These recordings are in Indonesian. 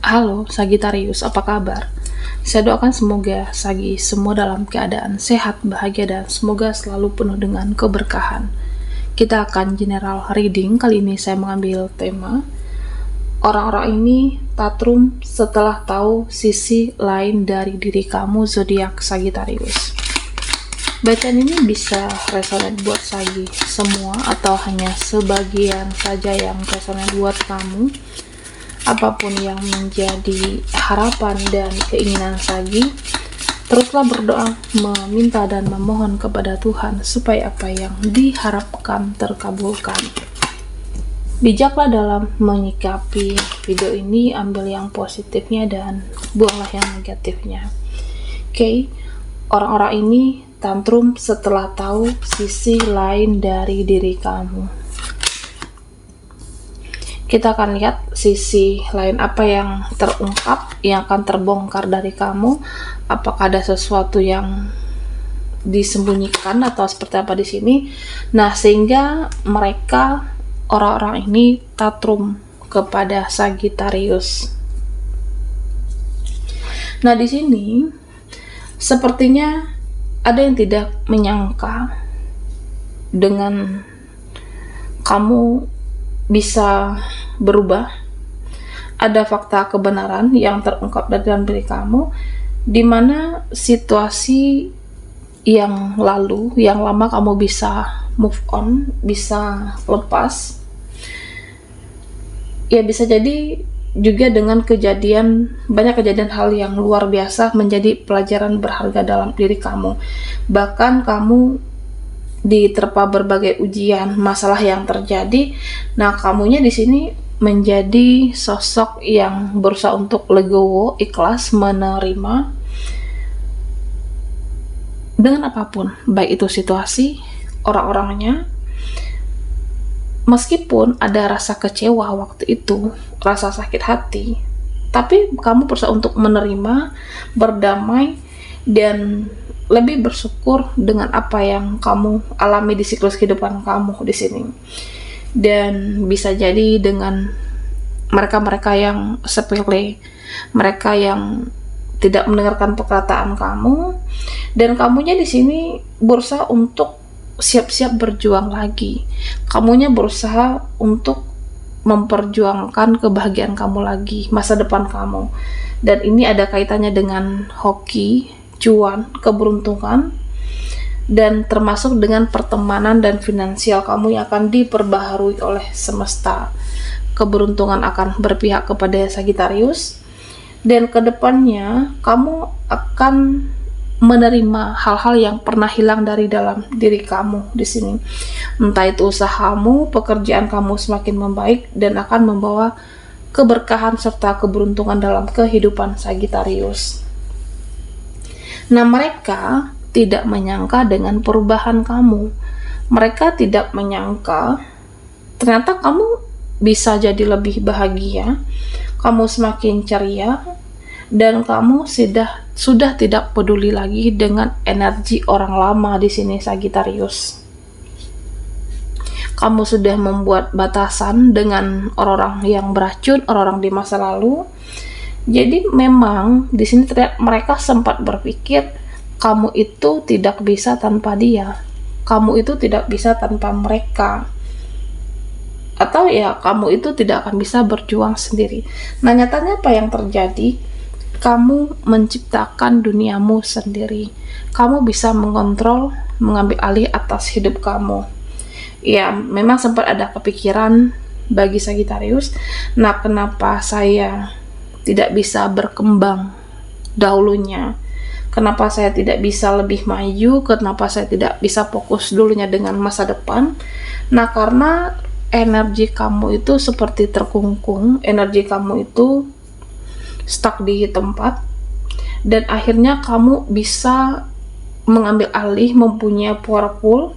Halo Sagitarius, apa kabar? Saya doakan semoga Sagi semua dalam keadaan sehat, bahagia, dan semoga selalu penuh dengan keberkahan. Kita akan general reading. Kali ini saya mengambil tema orang-orang ini tatrum setelah tahu sisi lain dari diri kamu, zodiak Sagitarius. Bacaan ini bisa resonate buat Sagi semua atau hanya sebagian saja yang resonate buat kamu. Apapun yang menjadi harapan dan keinginan Sagi, teruslah berdoa, meminta dan memohon kepada Tuhan supaya apa yang diharapkan terkabulkan. Bijaklah dalam menyikapi video ini, ambil yang positifnya dan buanglah yang negatifnya. Oke, orang-orang ini tantrum setelah tahu sisi lain dari diri kamu. Kita akan lihat sisi lain apa yang terungkap, yang akan terbongkar dari kamu. Apakah ada sesuatu yang disembunyikan atau seperti apa di sini? Nah, sehingga mereka orang-orang ini tatrum kepada Sagitarius. Nah, di sini sepertinya ada yang tidak menyangka dengan kamu bisa berubah. Ada fakta kebenaran yang terungkap dari dalam diri kamu, di mana situasi yang lalu, yang lama kamu bisa move on, bisa lepas. Ya, bisa jadi juga dengan banyak kejadian hal yang luar biasa menjadi pelajaran berharga dalam diri kamu. Bahkan kamu diterpa berbagai ujian, masalah yang terjadi. Nah, kamunya di sini menjadi sosok yang berusaha untuk legowo, ikhlas, menerima dengan apapun, baik itu situasi, orang-orangnya. Meskipun ada rasa kecewa waktu itu, rasa sakit hati, tapi kamu berusaha untuk menerima, berdamai, dan lebih bersyukur dengan apa yang kamu alami di siklus kehidupan kamu di sini. Dan bisa jadi dengan mereka-mereka yang sepele, mereka yang tidak mendengarkan perkataan kamu, dan kamunya di sini berusaha untuk siap-siap berjuang lagi. Kamunya berusaha untuk memperjuangkan kebahagiaan kamu lagi, masa depan kamu. Dan ini ada kaitannya dengan hoki, cuan, keberuntungan, dan termasuk dengan pertemanan dan finansial kamu yang akan diperbaharui oleh semesta. Keberuntungan akan berpihak kepada Sagitarius, dan kedepannya kamu akan menerima hal-hal yang pernah hilang dari dalam diri kamu di sini. Entah itu usahamu, pekerjaan kamu semakin membaik dan akan membawa keberkahan serta keberuntungan dalam kehidupan Sagitarius. Nah, mereka tidak menyangka dengan perubahan kamu. Mereka tidak menyangka ternyata kamu bisa jadi lebih bahagia, kamu semakin ceria, dan kamu sudah tidak peduli lagi dengan energi orang lama di sini, Sagitarius. Kamu sudah membuat batasan dengan orang-orang yang beracun, orang-orang di masa lalu. Jadi memang di sini mereka sempat berpikir kamu itu tidak bisa tanpa dia, kamu itu tidak bisa tanpa mereka, atau ya kamu itu tidak akan bisa berjuang sendiri. Nah, nyatanya apa yang terjadi? Kamu menciptakan duniamu sendiri. Kamu bisa mengontrol, mengambil alih atas hidup kamu. Ya, memang sempat ada kepikiran bagi Sagitarius, nah kenapa saya tidak bisa berkembang dahulunya, kenapa saya tidak bisa lebih maju, kenapa saya tidak bisa fokus dulunya dengan masa depan. Nah, karena energi kamu itu seperti terkungkung, energi kamu itu stuck di tempat, dan akhirnya kamu bisa mengambil alih, mempunyai powerful,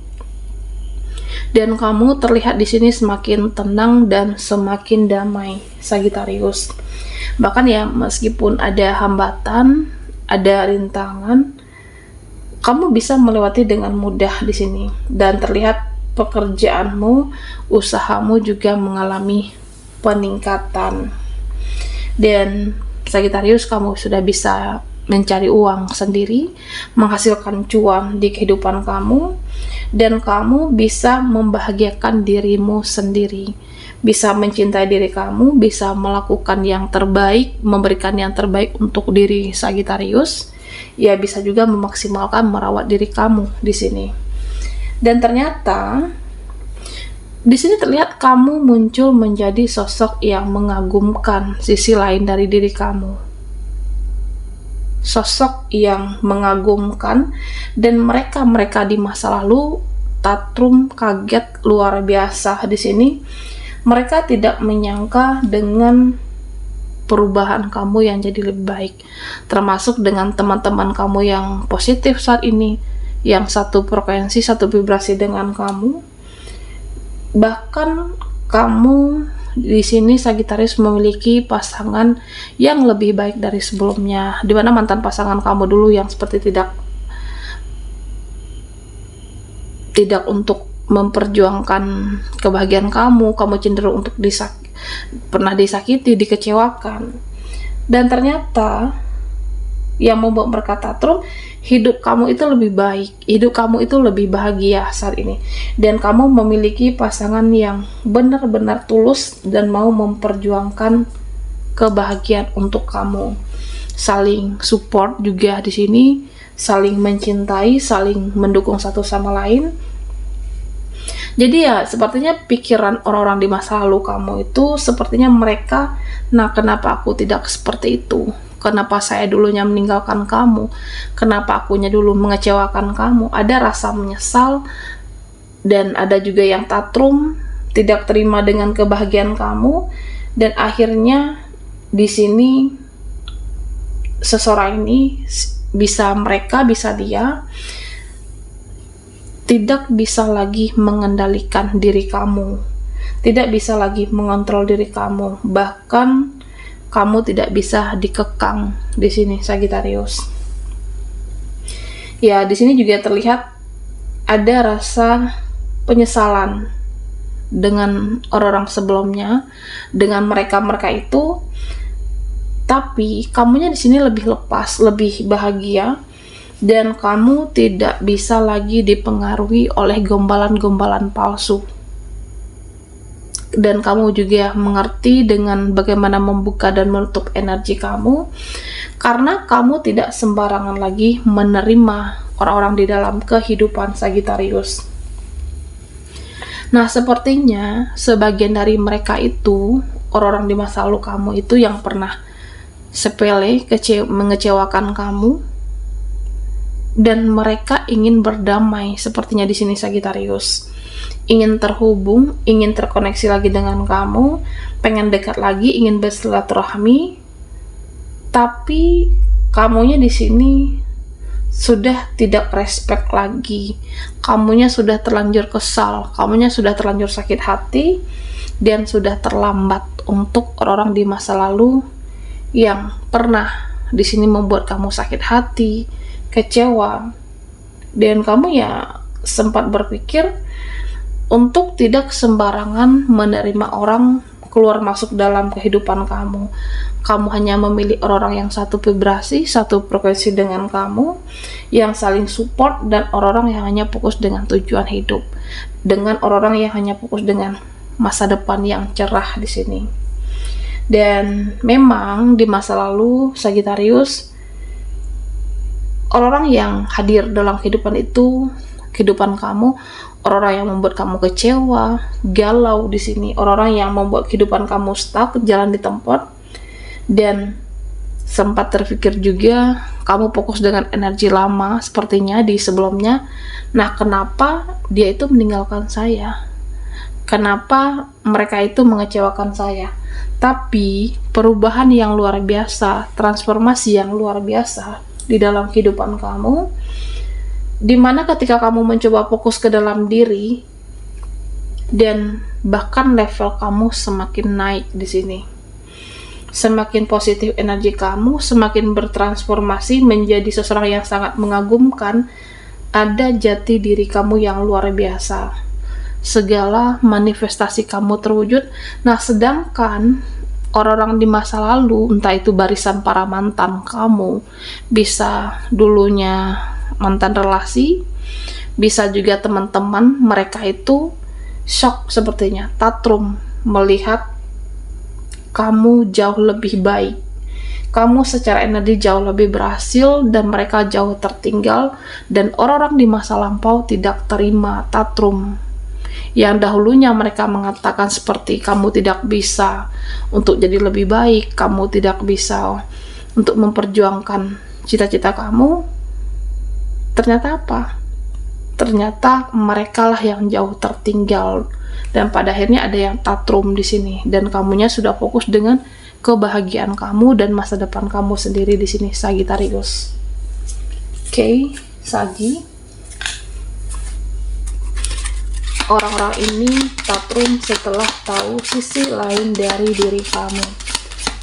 dan kamu terlihat di sini semakin tenang dan semakin damai, Sagitarius. Bahkan ya, meskipun ada hambatan, ada rintangan, kamu bisa melewati dengan mudah di sini, dan terlihat pekerjaanmu, usahamu juga mengalami peningkatan. Dan Sagittarius, kamu sudah bisa mencari uang sendiri, menghasilkan cuan di kehidupan kamu, dan kamu bisa membahagiakan dirimu sendiri, bisa mencintai diri kamu, bisa melakukan yang terbaik, memberikan yang terbaik untuk diri Sagittarius. Ya, bisa juga memaksimalkan merawat diri kamu di sini. Dan ternyata di sini terlihat kamu muncul menjadi sosok yang mengagumkan sisi lain dari diri kamu. Sosok yang mengagumkan, dan mereka di masa lalu tatrum kaget luar biasa di sini. Mereka tidak menyangka dengan perubahan kamu yang jadi lebih baik, termasuk dengan teman-teman kamu yang positif saat ini, yang satu frekuensi, satu vibrasi dengan kamu. Bahkan kamu di sini Sagittarius memiliki pasangan yang lebih baik dari sebelumnya, di mana mantan pasangan kamu dulu yang seperti tidak untuk memperjuangkan kebahagiaan kamu cenderung untuk pernah disakiti, dikecewakan. Dan ternyata yang membuat mereka tatrum, hidup kamu itu lebih baik, hidup kamu itu lebih bahagia saat ini, dan kamu memiliki pasangan yang benar-benar tulus dan mau memperjuangkan kebahagiaan untuk kamu, saling support juga di sini, saling mencintai, saling mendukung satu sama lain. Jadi ya, sepertinya pikiran orang-orang di masa lalu kamu itu sepertinya mereka, nah kenapa aku tidak seperti itu? Kenapa saya dulunya meninggalkan kamu? Kenapa akunya dulu mengecewakan kamu? Ada rasa menyesal, dan ada juga yang tatrum, tidak terima dengan kebahagiaan kamu, dan akhirnya di sini seseorang ini bisa dia tidak bisa lagi mengendalikan diri kamu, tidak bisa lagi mengontrol diri kamu, bahkan kamu tidak bisa dikekang di sini Sagittarius. Ya, di sini juga terlihat ada rasa penyesalan dengan orang-orang sebelumnya, dengan mereka itu, tapi kamunya di sini lebih lepas, lebih bahagia, dan kamu tidak bisa lagi dipengaruhi oleh gombalan-gombalan palsu. Dan kamu juga mengerti dengan bagaimana membuka dan menutup energi kamu, karena kamu tidak sembarangan lagi menerima orang-orang di dalam kehidupan Sagittarius. Nah, sepertinya sebagian dari mereka itu, orang-orang di masa lalu kamu itu yang pernah sepele mengecewakan kamu, dan mereka ingin berdamai sepertinya di sini Sagittarius. Ingin terhubung, ingin terkoneksi lagi dengan kamu, pengen dekat lagi, ingin bersilaturahmi, tapi kamunya di sini sudah tidak respect lagi, kamunya sudah terlanjur kesal, kamunya sudah terlanjur sakit hati, dan sudah terlambat untuk orang-orang di masa lalu yang pernah di sini membuat kamu sakit hati, kecewa, dan kamu ya sempat berpikir untuk tidak sembarangan menerima orang keluar masuk dalam kehidupan kamu. Kamu hanya memilih orang-orang yang satu vibrasi, satu frekuensi dengan kamu, yang saling support, dan orang-orang yang hanya fokus dengan tujuan hidup, dengan orang-orang yang hanya fokus dengan masa depan yang cerah di sini. Dan memang di masa lalu Sagittarius, orang-orang yang hadir dalam kehidupan kamu, orang-orang yang membuat kamu kecewa, galau di sini, orang-orang yang membuat kehidupan kamu stuck, jalan di tempat, dan sempat terpikir juga kamu fokus dengan energi lama sepertinya di sebelumnya. Nah, kenapa dia itu meninggalkan saya? Kenapa mereka itu mengecewakan saya? Tapi perubahan yang luar biasa, transformasi yang luar biasa di dalam kehidupan kamu, dimana ketika kamu mencoba fokus ke dalam diri, dan bahkan level kamu semakin naik di sini, semakin positif energi kamu, semakin bertransformasi menjadi seseorang yang sangat mengagumkan, ada jati diri kamu yang luar biasa, segala manifestasi kamu terwujud. Nah, sedangkan orang-orang di masa lalu, entah itu barisan para mantan kamu, bisa dulunya mantan relasi, bisa juga teman-teman, mereka itu shock sepertinya, tatrum melihat kamu jauh lebih baik, kamu secara energi jauh lebih berhasil, dan mereka jauh tertinggal, dan orang-orang di masa lampau tidak terima, tatrum. Yang dahulunya mereka mengatakan seperti kamu tidak bisa untuk jadi lebih baik, kamu tidak bisa untuk memperjuangkan cita-cita kamu. Ternyata apa? Ternyata mereka lah yang jauh tertinggal, dan pada akhirnya ada yang tatrum di sini, dan kamunya sudah fokus dengan kebahagiaan kamu dan masa depan kamu sendiri di sini, Sagittarius. Oke, Sagi. Orang-orang ini tatrum setelah tahu sisi lain dari diri kamu.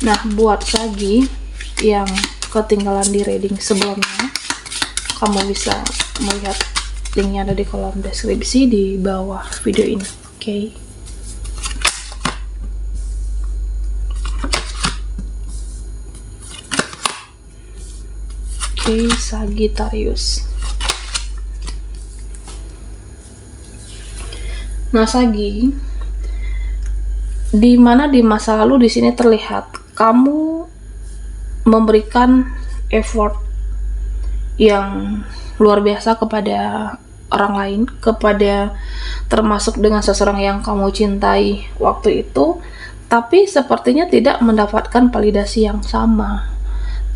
Nah, buat Sagi yang ketinggalan di reading sebelumnya, kamu bisa melihat linknya ada di kolom deskripsi di bawah video ini. Oke. Oke, Sagittarius. Nah, Sagi, di mana di masa lalu di sini terlihat kamu memberikan effort yang luar biasa kepada orang lain, kepada termasuk dengan seseorang yang kamu cintai waktu itu, tapi sepertinya tidak mendapatkan validasi yang sama,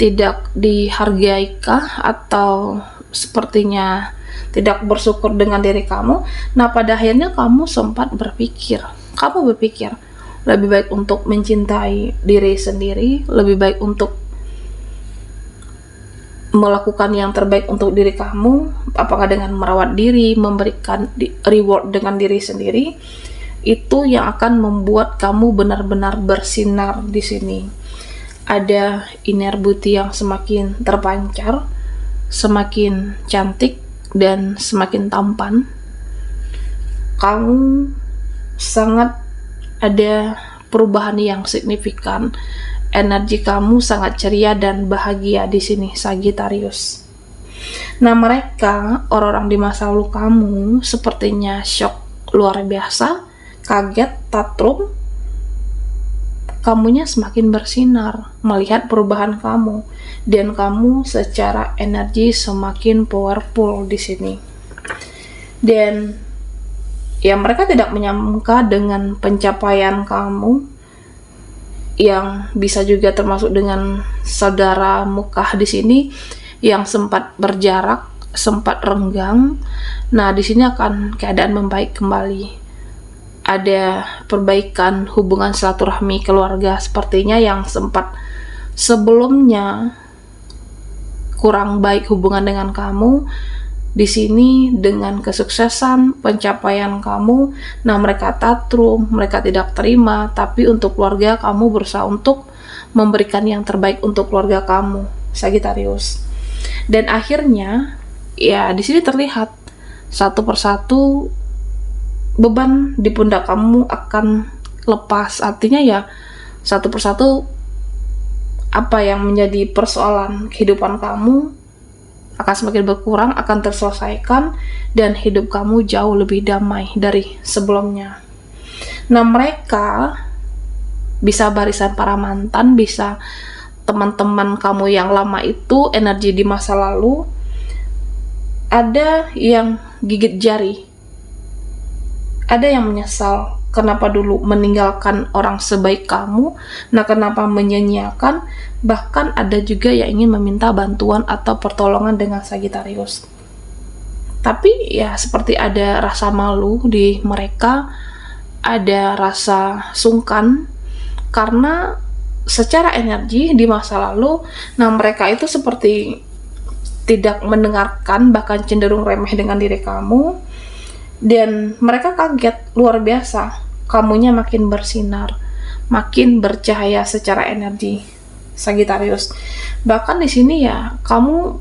tidak dihargaikah, atau sepertinya tidak bersyukur dengan diri kamu. Nah, pada akhirnya kamu sempat berpikir lebih baik untuk mencintai diri sendiri, lebih baik untuk melakukan yang terbaik untuk diri kamu, apakah dengan merawat diri, memberikan reward dengan diri sendiri, itu yang akan membuat kamu benar-benar bersinar di sini. Ada inner beauty yang semakin terpancar, semakin cantik, dan semakin tampan. Kamu sangat ada perubahan yang signifikan. Energi kamu sangat ceria dan bahagia di sini, Sagittarius. Nah, mereka, orang-orang di masa lalu kamu, sepertinya shock luar biasa, kaget, tatrum. Kamunya semakin bersinar melihat perubahan kamu, dan kamu secara energi semakin powerful di sini. Dan ya, mereka tidak menyangka dengan pencapaian kamu, yang bisa juga termasuk dengan saudara Mukah di sini yang sempat berjarak, sempat renggang. Nah, di sini akan keadaan membaik kembali. Ada perbaikan hubungan silaturahmi keluarga sepertinya yang sempat sebelumnya kurang baik hubungan dengan kamu. Di sini dengan kesuksesan pencapaian kamu, nah mereka tatrum, mereka tidak terima, tapi untuk keluarga kamu berusaha untuk memberikan yang terbaik untuk keluarga kamu, Sagittarius. Dan akhirnya ya di sini terlihat satu persatu beban di pundak kamu akan lepas. Artinya ya satu persatu apa yang menjadi persoalan kehidupan kamu akan semakin berkurang, akan terselesaikan, dan hidup kamu jauh lebih damai dari sebelumnya. Nah, mereka bisa barisan para mantan, bisa teman-teman kamu yang lama itu, energi di masa lalu. Ada yang gigit jari, ada yang menyesal kenapa dulu meninggalkan orang sebaik kamu. Nah, kenapa menyanyiakan? Bahkan ada juga yang ingin meminta bantuan atau pertolongan dengan Sagittarius. Tapi ya seperti ada rasa malu di mereka, ada rasa sungkan, karena secara energi di masa lalu, nah mereka itu seperti tidak mendengarkan, bahkan cenderung remeh dengan diri kamu. Dan mereka kaget luar biasa, kamunya makin bersinar, makin bercahaya secara energi, Sagittarius. Bahkan di sini ya, kamu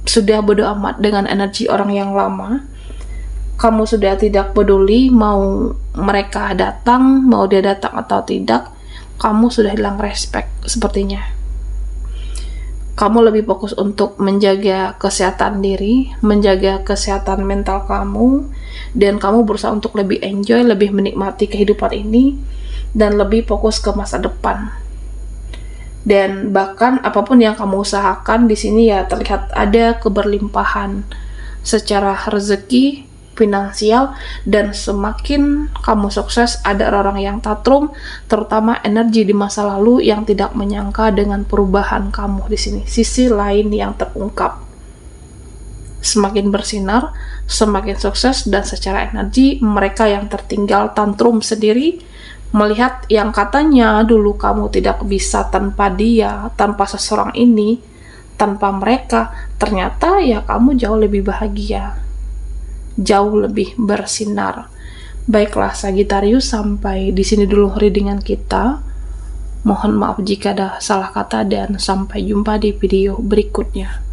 sudah bodo amat dengan energi orang yang lama. Kamu sudah tidak peduli mau mereka datang, mau dia datang atau tidak. kamu sudah hilang respect sepertinya. Kamu lebih fokus untuk menjaga kesehatan diri, menjaga kesehatan mental kamu, dan kamu berusaha untuk lebih enjoy, lebih menikmati kehidupan ini, dan lebih fokus ke masa depan. Dan bahkan apapun yang kamu usahakan di sini ya terlihat ada keberlimpahan secara rezeki, finansial, dan semakin kamu sukses ada orang yang tantrum, terutama energi di masa lalu yang tidak menyangka dengan perubahan kamu di sini. Sisi lain yang terungkap. Semakin bersinar, semakin sukses, dan secara energi mereka yang tertinggal tantrum sendiri melihat yang katanya dulu kamu tidak bisa tanpa dia, tanpa seseorang ini, tanpa mereka, ternyata ya kamu jauh lebih bahagia, jauh lebih bersinar. Baiklah Sagittarius, sampai di sini dulu readingan kita. Mohon maaf jika ada salah kata dan sampai jumpa di video berikutnya.